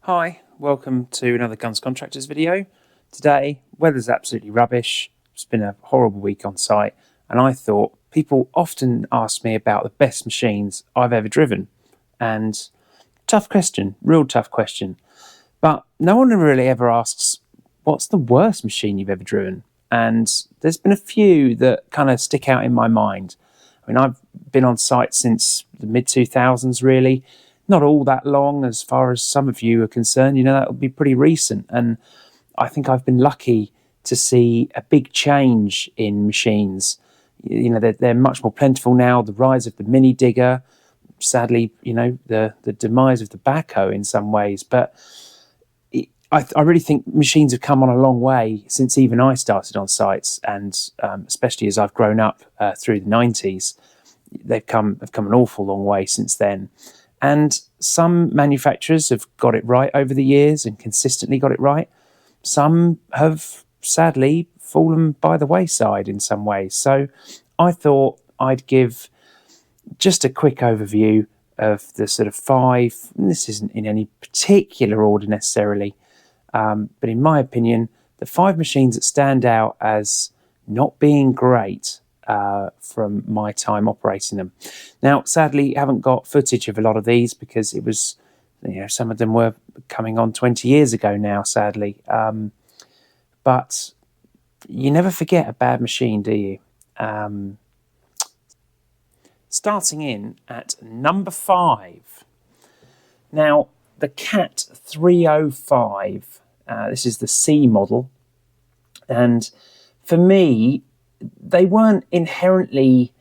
Hi, welcome to another Guns Contractors video. Today, weather's absolutely rubbish. It's been a horrible week on site, and I thought people often ask me about the best machines I've ever driven. And tough question, real tough question. But no one really ever asks, what's the worst machine you've ever driven? And there's been a few that kind of stick out in my mind. I mean, I've been on site since the mid-2000s, really. Not all that long as far as some of you are concerned. You know, that would be pretty recent. And I think I've been lucky to see a big change in machines. You know, they're much more plentiful now. The rise of the mini digger, sadly, you know, the demise of the backhoe in some ways. But I really think machines have come on a long way since even I started on sites, and especially as I've grown up through the 90s, they've come an awful long way since then. And some manufacturers have got it right over the years and consistently got it right. Some have sadly fallen by the wayside in some ways. So I thought I'd give just a quick overview of the sort of five, and this isn't in any particular order necessarily, but in my opinion, the five machines that stand out as not being great from my time operating them. Now, sadly, I haven't got footage of a lot of these because it was, you know, some of them were coming on 20 years ago now, sadly. But you never forget a bad machine, do you? Starting in at number 5. Now, the Cat 305. This is the C model. And for me, they weren't inherently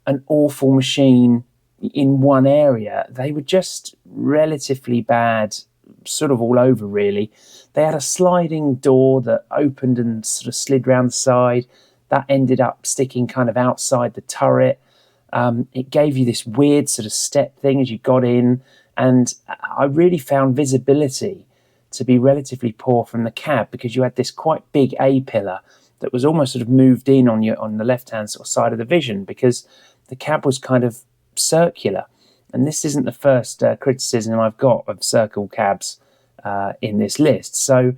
an awful machine in one area. They were just relatively bad, sort of all over, really. They had a sliding door that opened and sort of slid round the side. That ended up sticking kind of outside the turret. It gave you this weird sort of step thing as you got in. And I really found visibility to be relatively poor from the cab because you had this quite big A-pillar that was almost sort of moved in on the left-hand sort of side of the vision because the cab was kind of circular. And this isn't the first criticism I've got of circle cabs in this list. So,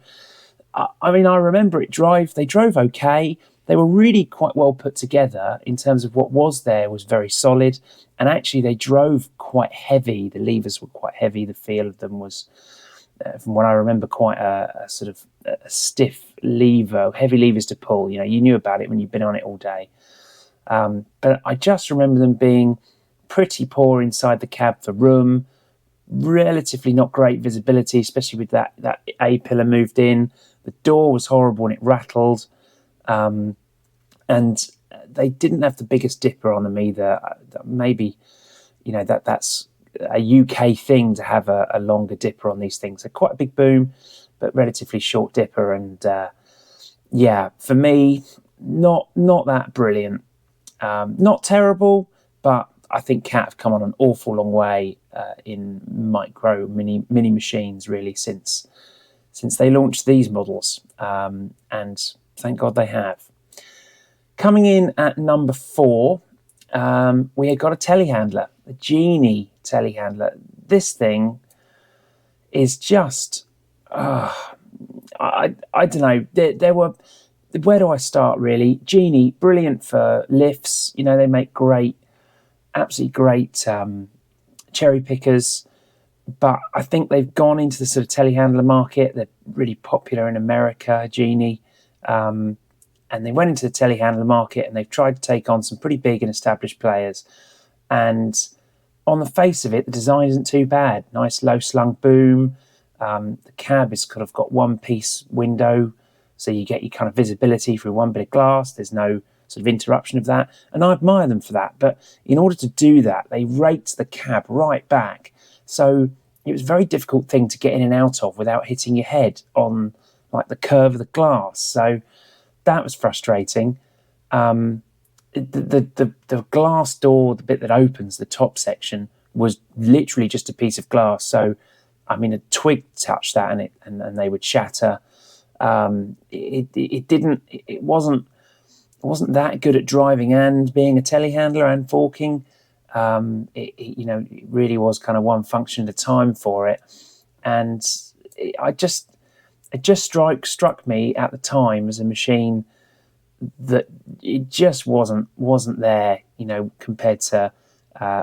I mean, I remember they drove okay. They were really quite well put together in terms of what was there was very solid. And actually, they drove quite heavy. The levers were quite heavy. The feel of them was, from what I remember, quite a sort of a stiff lever, heavy levers to pull. You know, you knew about it when you've been on it all day. But I just remember them being pretty poor inside the cab for room, relatively not great visibility, especially with that A-pillar moved in. The door was horrible and it rattled. And they didn't have the biggest dipper on them either. Maybe, you know, that's a UK thing to have a longer dipper on these things. They're quite a big boom, but relatively short dipper. And yeah, for me, not that brilliant. Not terrible, but I think Cat have come on an awful long way in micro mini machines really since they launched these models, and thank God they have. Coming in at number 4, we had got a telehandler, a Genie telehandler. This thing is just, I don't know. There were, where do I start really? Genie, brilliant for lifts. You know, they make absolutely great cherry pickers. But I think they've gone into the sort of telehandler market. They're really popular in America, Genie. And they went into the telehandler market and they've tried to take on some pretty big and established players. And on the face of it, the design isn't too bad. Nice low slung boom. The cab has kind of got one piece window, so you get your kind of visibility through one bit of glass. There's no sort of interruption of that. And I admire them for that. But in order to do that, they raked the cab right back. So it was a very difficult thing to get in and out of without hitting your head on like the curve of the glass. So that was frustrating. The glass door, the bit that opens the top section, was literally just a piece of glass. So, I mean, a twig touched that and they would shatter. It wasn't that good at driving and being a telehandler and forking. It really was kind of one function at a time for it. And it just struck me at the time as a machine that it just wasn't there, compared to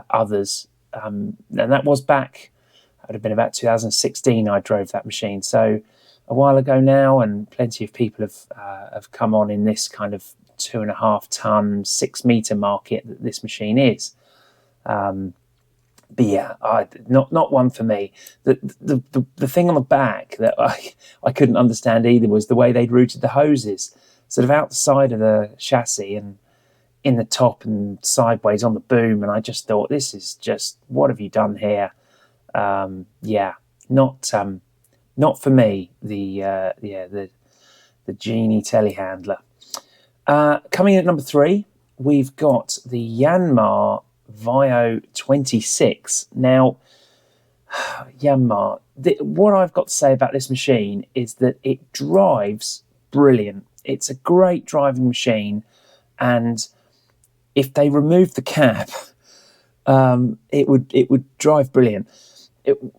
others. And that was back, it would have been about 2016 I drove that machine. So a while ago now, and plenty of people have come on in this kind of 2.5 ton, 6 meter market that this machine is. But yeah, not one for me. The thing on the back that I couldn't understand either was the way they'd routed the hoses, sort of outside of the chassis and in the top and sideways on the boom. And I just thought, this is just, what have you done here? Not for me. The Genie telehandler. Coming in at number 3, we've got the Yanmar V26. Now, Yanmar, what I've got to say about this machine is that it drives brilliant. It's a great driving machine, and if they removed the cab, it would drive brilliant.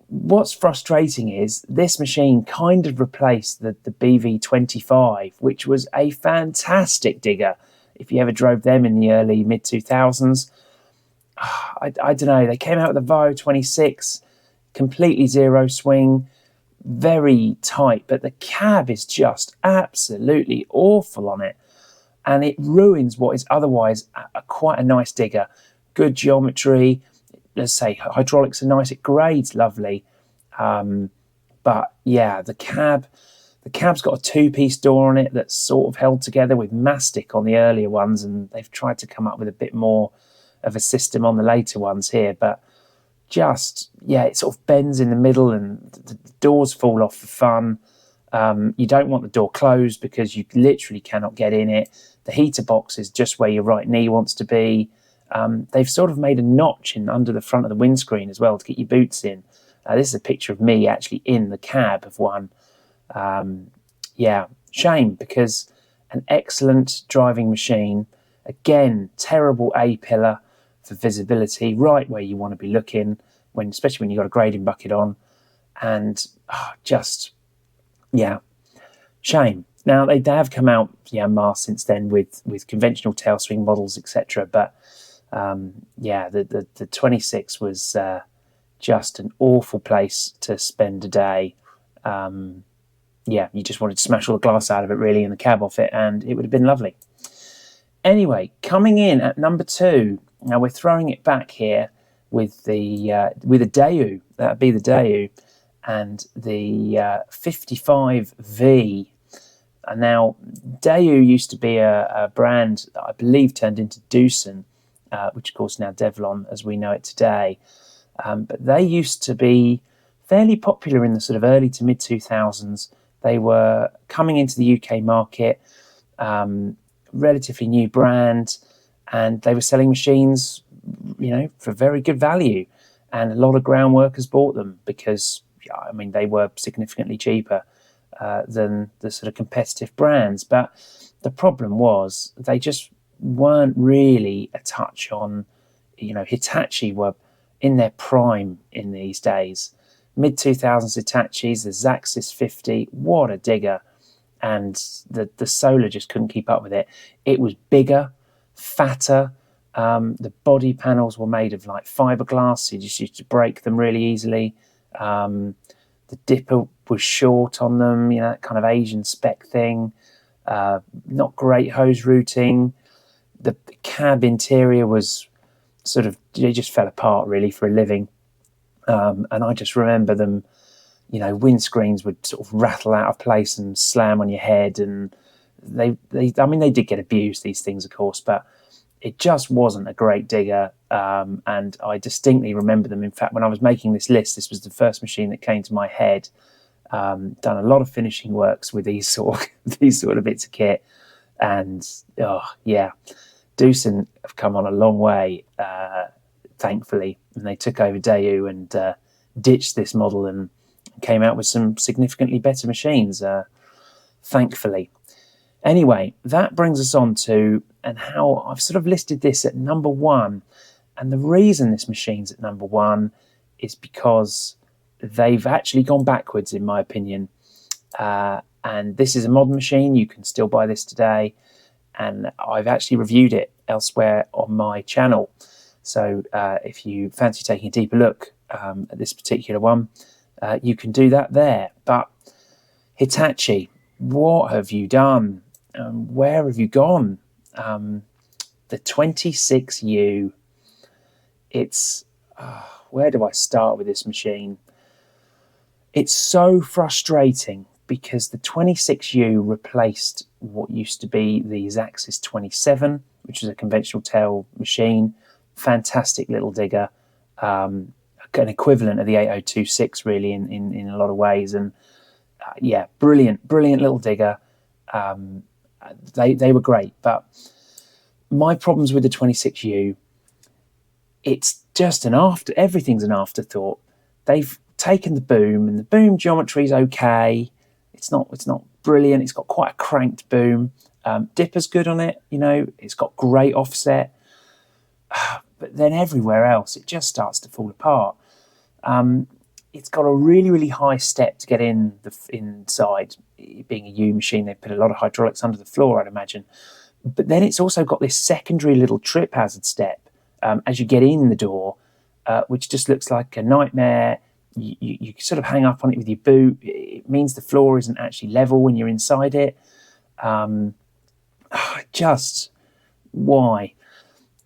What's frustrating is this machine kind of replaced the BV25, which was a fantastic digger. If you ever drove them in the early mid-2000s, I don't know, they came out with the V26, completely zero swing, very tight, but the cab is just absolutely awful on it, and it ruins what is otherwise quite a nice digger. Good geometry, let's say hydraulics are nice, it grades lovely, but yeah, the cab's got a 2-piece door on it that's sort of held together with mastic on the earlier ones, and they've tried to come up with a bit more of a system on the later ones here, but just, yeah, it sort of bends in the middle and the doors fall off for fun. You don't want the door closed because you literally cannot get in it. The heater box is just where your right knee wants to be. They've sort of made a notch in under the front of the windscreen as well to get your boots in. This is a picture of me actually in the cab of one. Yeah, shame, because an excellent driving machine. Again, terrible A-pillar for visibility, right where you want to be looking, especially when you've got a grading bucket on. And just, yeah, shame. Now, they have come out, Yanmar, since then with conventional tail swing models, etc. But yeah, the 26 was just an awful place to spend a day. Yeah, you just wanted to smash all the glass out of it, really, and the cab off it, and it would have been lovely. Anyway, coming in at number 2, now we're throwing it back here with the Daewoo. That'd be the Daewoo, and the 55V. And now, Daewoo used to be a brand that I believe turned into Doosan, which of course now Devlon as we know it today. But they used to be fairly popular in the sort of early to mid 2000s. They were coming into the UK market, relatively new brand, and they were selling machines, for very good value. And a lot of ground workers bought them because, they were significantly cheaper than the sort of competitive brands. But the problem was they just weren't really a touch on, Hitachi were in their prime in these days. Mid-2000s Hitachis, the Zaxxas 50, what a digger. And the Solar just couldn't keep up with it. It was bigger, fatter. The body panels were made of like fiberglass. You just used to break them really easily. The dipper was short on them, that kind of Asian spec thing. Not great hose routing. The cab interior was sort of, it just fell apart really for a living. And I just remember them, windscreens would sort of rattle out of place and slam on your head. And they did get abused, these things, of course, but it just wasn't a great digger. And I distinctly remember them. In fact, when I was making this list, this was the first machine that came to my head. Done a lot of finishing works with these sort of bits of kit. And, Doosan have come on a long way, thankfully. And they took over Daewoo and ditched this model and came out with some significantly better machines, thankfully. Anyway, that brings us on to, and how I've sort of listed this at number 1. And the reason this machine's at number 1 is because they've actually gone backwards, in my opinion. And this is a modern machine. You can still buy this today. And I've actually reviewed it elsewhere on my channel. So if you fancy taking a deeper look at this particular one, you can do that there. But Hitachi, what have you done? Where have you gone? The 26U, it's... where do I start with this machine? It's so frustrating because the 26U replaced what used to be the Xaxis 27, which is a conventional tail machine. Fantastic little digger. An equivalent of the 8026 really in a lot of ways. And yeah, brilliant little digger. They were great. But my problems with the 26U, it's just everything's an afterthought. They've taken the boom, and the boom geometry is okay. It's not brilliant. It's got quite a cranked boom. Dipper's good on it, it's got great offset. But then everywhere else, it just starts to fall apart. It's got a really high step to get inside. Being a U machine, they put a lot of hydraulics under the floor, I'd imagine. But then it's also got this secondary little trip hazard step as you get in the door, which just looks like a nightmare. You sort of hang up on it with your boot. It means the floor isn't actually level when you're inside it. Just why?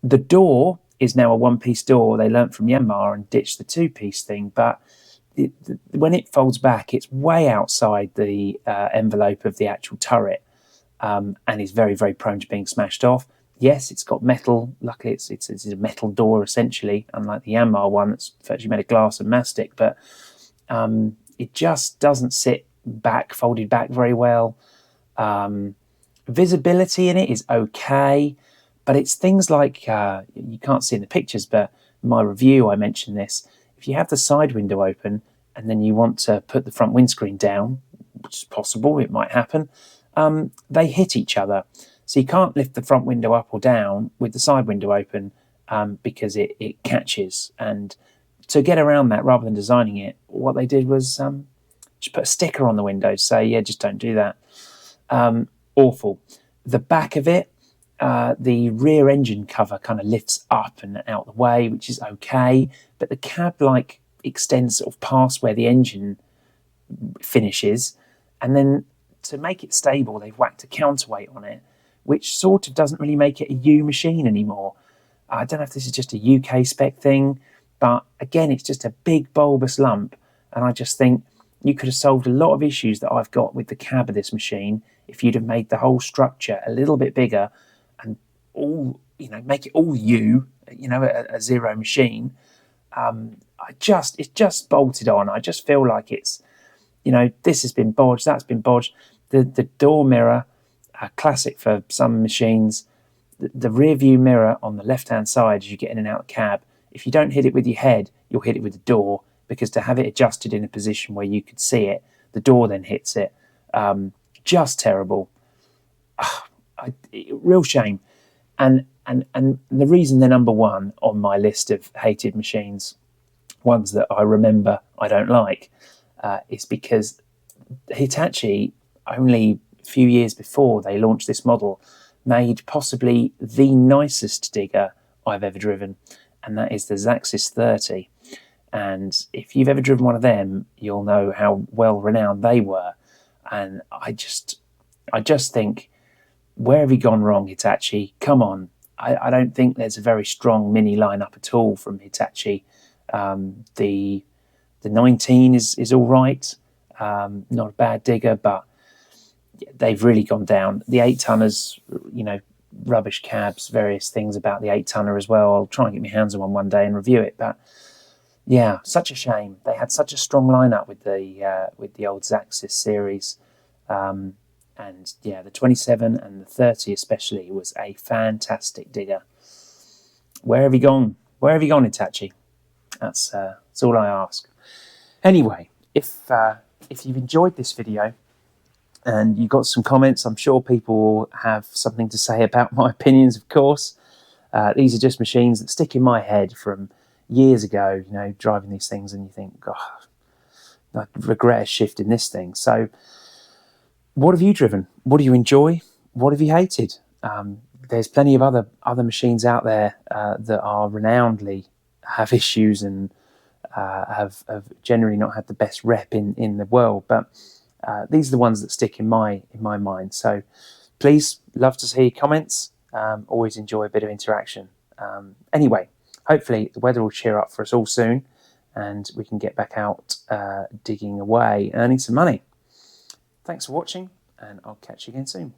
The door is now a one-piece door. They learnt from Yanmar and ditched the two-piece thing, but when it folds back, it's way outside the envelope of the actual turret, and is very prone to being smashed off. Yes, it's got metal. Luckily, it's a metal door, essentially, unlike the Yanmar one that's virtually made of glass and mastic. But it just doesn't sit folded back very well. Visibility in it is okay, but it's things like, you can't see in the pictures, but in my review I mentioned this. If you have the side window open and then you want to put the front windscreen down, which is possible, it might happen, they hit each other. So you can't lift the front window up or down with the side window open because it catches. And to get around that, rather than designing it, what they did was just put a sticker on the window, say, yeah, just don't do that. Awful. The back of it, the rear engine cover kind of lifts up and out the way, which is okay. But the cab extends sort of past where the engine finishes. And then to make it stable, they've whacked a counterweight on it, which sort of doesn't really make it a U machine anymore. I don't know if this is just a UK spec thing, but again, it's just a big bulbous lump. And I just think you could have solved a lot of issues that I've got with the cab of this machine if you'd have made the whole structure a little bit bigger and make it all U, a zero machine. It's just bolted on. I just feel like it's, this has been bodged, that's been bodged. The door mirror, classic for some machines, the rear view mirror on the left hand side as you get in and out of the cab, if you don't hit it with your head, you'll hit it with the door, because to have it adjusted in a position where you could see it, the door then hits it. Just terrible. Real shame. And the reason they're number one on my list of hated machines, ones that I remember I don't like, is because Hitachi, only a few years before they launched this model, made possibly the nicest digger I've ever driven, and that is the Xaxis 30. And if you've ever driven one of them, you'll know how well renowned they were. And I just think, where have you gone wrong, Hitachi? Come on. I don't think there's a very strong mini lineup at all from Hitachi. The 19 is all right. Not a bad digger, but they've really gone down. The 8-tonners, rubbish cabs, various things about the 8-tonner as well. I'll try and get my hands on one day and review it. But yeah, such a shame. They had such a strong lineup with the old Xaxis series. And yeah, the 27 and the 30 especially was a fantastic digger. Where have you gone? Where have you gone, Hitachi? That's all I ask. Anyway, if you've enjoyed this video and you got some comments, I'm sure people will have something to say about my opinions, of course. These are just machines that stick in my head from years ago, driving these things, and you think, God, I regret a shift in this thing. So what have you driven? What do you enjoy? What have you hated? There's plenty of other machines out there that are renownedly have issues and have generally not had the best rep in the world. But these are the ones that stick in my mind. So please, love to see comments. Always enjoy a bit of interaction. Anyway, hopefully the weather will cheer up for us all soon, and we can get back out digging away, earning some money. Thanks for watching, and I'll catch you again soon.